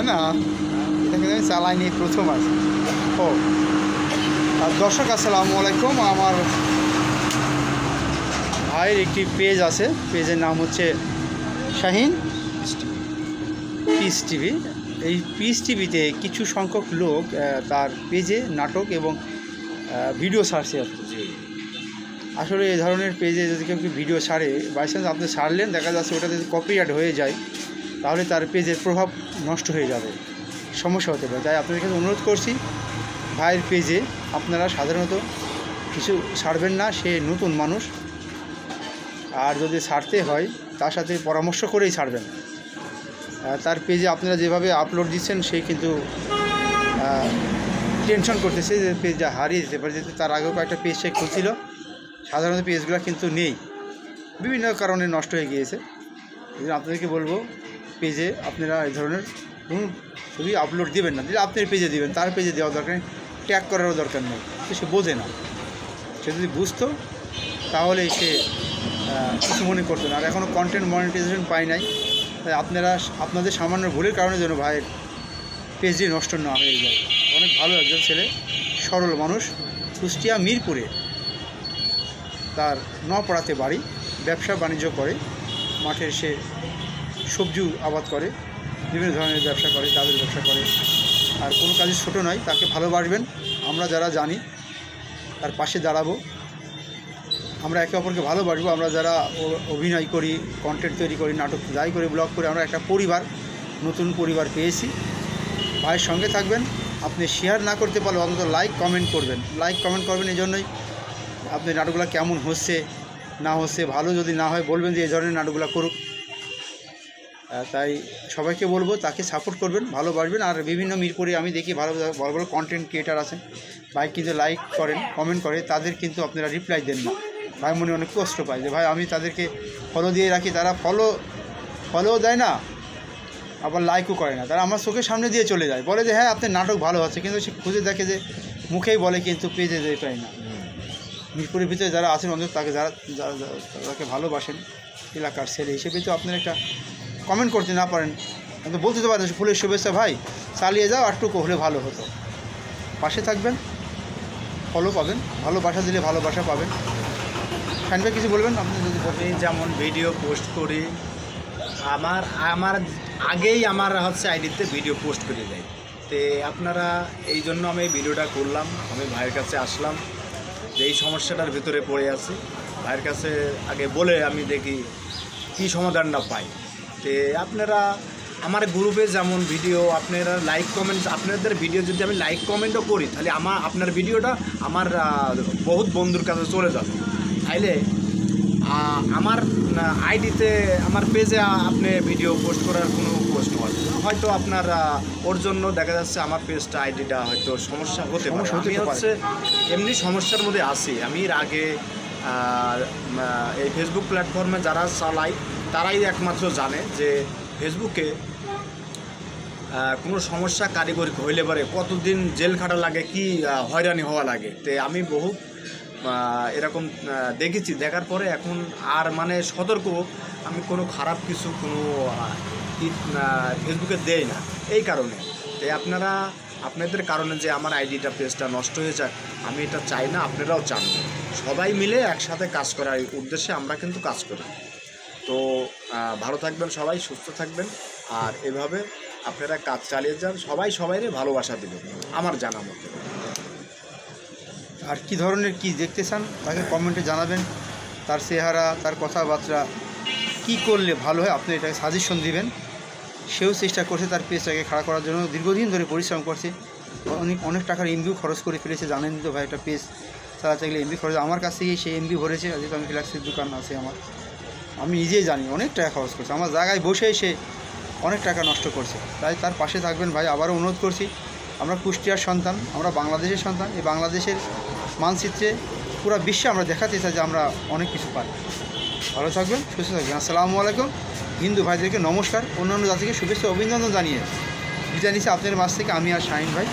না এটাকে আমি চালাইনি, প্রথম আছে। ও আর দর্শক আসসালামু আলাইকুম। আমার ভাইয়ের একটি পেজ আছে, পেজের নাম হচ্ছে শাহিন পিস টিভি। এই পিস টিভিতে কিছু সংখ্যক লোক তার পেজে নাটক এবং ভিডিও ছাড়ছে। আসলে এই ধরনের পেজে যদি কেউ ভিডিও ছাড়ে, বাই চান্স আপনি ছাড়লেন, দেখা যাচ্ছে ওটা যদি কপিরাইট হয়ে যায় তাহলে তার পেজের প্রভাব নষ্ট হয়ে যাবে, সমস্যা হতে পারে। তাই আপনাদের কাছে অনুরোধ করছি, ভাইয়ের পেজে আপনারা সাধারণত কিছু ছাড়বেন না, সে নতুন মানুষ। আর যদি ছাড়তে হয় তার সাথে পরামর্শ করেই ছাড়বেন। তার পেজে আপনারা যেভাবে আপলোড দিচ্ছেন সে কিন্তু টেনশন করতেছে যে পেজটা হারিয়ে যেতে পারে, যেহেতু তার আগেও কয়েকটা পেজ সে খুলছিল। সাধারণত পেজগুলো কিন্তু নেই, বিভিন্ন কারণে নষ্ট হয়ে গিয়েছে। এই জন্য আপনাদেরকে বলবো, পেজে আপনারা এই ধরনের কোনো ছবি আপলোড দেবেন না। দিলে আপনার পেজে দেবেন, তার পেজে দেওয়া দরকার নেই, ট্যাগ করারও দরকার নেই। তো সে বোঝে না, সে যদি বুঝতো তাহলে সে কিছু মনে করতো না। আর এখনও কন্টেন্ট মনিটাইজেশন পাই নাই, তাই আপনারা আপনাদের সামান্য ভুলের কারণে যেন ভাইয়ের পেজটি নষ্ট না হয়ে যায়। অনেক ভালো একজন ছেলে, সরল মানুষ, কুষ্টিয়া মিরপুরে তার নপাড়াতে বাড়ি, ব্যবসা বাণিজ্য করে, মাঠের সে সবজি আবাদ করে, বিভিন্ন ধরনের ব্যবসা করে, তাদের ব্যবসা করে। আর কোনো কাজে ছোটো নয়, তাকে ভালোবাসবেন। আমরা যারা জানি তার পাশে দাঁড়াবো, আমরা একে অপরকে ভালোবাসবো। আমরা যারা অভিনয় করি, কন্টেন্ট তৈরি করি, নাটক যাই করি, ব্লগ করি, আমরা একটা পরিবার, নতুন পরিবার পেয়েছি। ভাইয়ের সঙ্গে থাকবেন। আপনি শেয়ার না করতে পারলে অন্তত লাইক কমেন্ট করবেন। লাইক কমেন্ট করবেন এই জন্যই, আপনি নাটকগুলো কেমন হচ্ছে না হচ্ছে, ভালো যদি না হয় বলবেন যে এই ধরনের নাটকগুলো করুক। তাই সবাইকে বলবো তাকে সাপোর্ট করবেন, ভালোবাসবেন। আর বিভিন্ন মিরপুরে আমি দেখি ভালো বড় বড় কন্টেন্ট ক্রিয়েটার আছেন, ভাই কিন্তু লাইক করেন, কমেন্ট করে, তাদের কিন্তু আপনারা রিপ্লাই দেন না। ভাই মনে অনেক কষ্ট পায় যে ভাই আমি তাদেরকে ফলো দিয়ে রাখি, তারা ফলো দেয় না, আবার লাইকও করে না। তারা আমার চোখের সামনে দিয়ে চলে যায়, বলে যে হ্যাঁ আপনার নাটক ভালো হচ্ছে, কিন্তু সে খুঁজে দেখে যে মুখেই বলে, কিন্তু পেজে যেতে পায় না। মিরপুরের ভিতরে যারা আছেন অন্তত তাকে যাকে ভালোবাসেন, এলাকার ছেলে হিসেবে তো আপনারা একটা কমেন্ট করতে না পারেন, কিন্তু বলতে তো পারেন ফুলের শুভেচ্ছা ভাই চালিয়ে যাও, আরটুকু হলে ভালো হতো। পাশে থাকবেন, ফলো পাবেন, ভালোবাসা দিলে ভালোবাসা পাবেন। শাহিন ভাই কিছু বলবেন আপনি? যদি আমি যেমন ভিডিও পোস্ট করি, আমার আগেই আমার হচ্ছে আইডিতে ভিডিও পোস্ট করে দেয়। তো আপনারা এই জন্য আমি এই ভিডিওটা করলাম। আমি ভাইয়ের কাছে আসলাম যে এই সমস্যাটার ভিতরে পড়ে আছি, ভাইয়ের কাছে আগে বলে আমি দেখি কী সমাধানটা পাই। তো আপনারা আমার গ্রুপে যেমন ভিডিও আপনারা লাইক কমেন্ট, আপনাদের ভিডিও যদি আমি লাইক কমেন্টও করি তাহলে আপনার ভিডিওটা আমার বহুত বন্ধুর কাছে চলে যাবে। তাইলে আমার আইডিতে, আমার পেজে আপনি ভিডিও পোস্ট করার কোনো প্রশ্ন আছে না। হয়তো আপনার ওর জন্য দেখা যাচ্ছে আমার পেজটা, আইডিটা হয়তো সমস্যা হতে পারে। আমি হচ্ছে এমনি সমস্যার মধ্যে আছি। আমি এর আগে এই ফেসবুক প্ল্যাটফর্মে যারা চালাই তারাই একমাত্র জানে যে ফেসবুকে কোনো সমস্যা কারিগরি হইলে পারে কতদিন জেল খাটা লাগে, কি হয়রানি হওয়া লাগে। তো আমি বহু এরকম দেখেছি, দেখার পরে এখন আর মানে সতর্ক, আমি কোনো খারাপ কিছু কোনো ফেসবুকে দেই না এই কারণে। তাই আপনারা আপনাদের কারণে যে আমার আইডিটা, পেজটা নষ্ট হয়ে যাক, আমি এটা চাই না, আপনারাও চান না। সবাই মিলে একসাথে কাজ করার উদ্দেশ্যে আমরা কিন্তু কাজ করি। তো ভালো থাকবেন সবাই, সুস্থ থাকবেন, আর এভাবে আপনারা কাজ চালিয়ে যান। সবাই সবাইরে ভালোবাসা দেবেন আমার জানা মতো। আর কী ধরনের কি দেখতে চান তাকে কমেন্টে জানাবেন। তার চেহারা, তার কথাবার্তা কী করলে ভালো হয় আপনি এটাকে সাজেশন দিবেন। সেও চেষ্টা করছে তার পেজটাকে খাড়া করার জন্য, দীর্ঘদিন ধরে পরিশ্রম করছে, অনেক টাকার এমবিও খরচ করে ফেলেছে। জানেন তো ভাই, একটা পেজ চালাতে গেলে এমবি খরচ, আমার কাছ থেকেই সেই এমবি ভরেছে। যেহেতু আমি ফ্ল্যাক্সের দোকান আছে আমার, আমি নিজেই জানি অনেক টাকা খরচ করছে, আমার জায়গায় বসেই সে অনেক টাকা নষ্ট করছে। তাই তার পাশে থাকবেন ভাই। আবারও অনুরোধ করছি, আমরা কুষ্টিয়ার সন্তান, আমরা বাংলাদেশের সন্তান। এই বাংলাদেশের মানচিত্রে পুরো বিশ্বে আমরা দেখাতে চাই যে আমরা অনেক কিছু পাই। ভালো থাকবেন, সুস্থ থাকবেন। আসসালামু আলাইকুম। হিন্দু ভাইদেরকে নমস্কার, অন্যান্য জাতিকে শুভেচ্ছা অভিনন্দন জানিয়ে বিদায় নিচ্ছি আপনাদের মাঝ থেকে আমি আর শাহিন ভাই।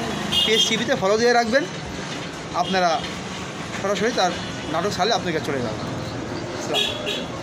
পেজ টিভিতে ফলো দিয়ে রাখবেন, আপনারা সরাসরি তার নাটক ছাড়লে আপনার কাছে চলে যাবেন। আসসালাম।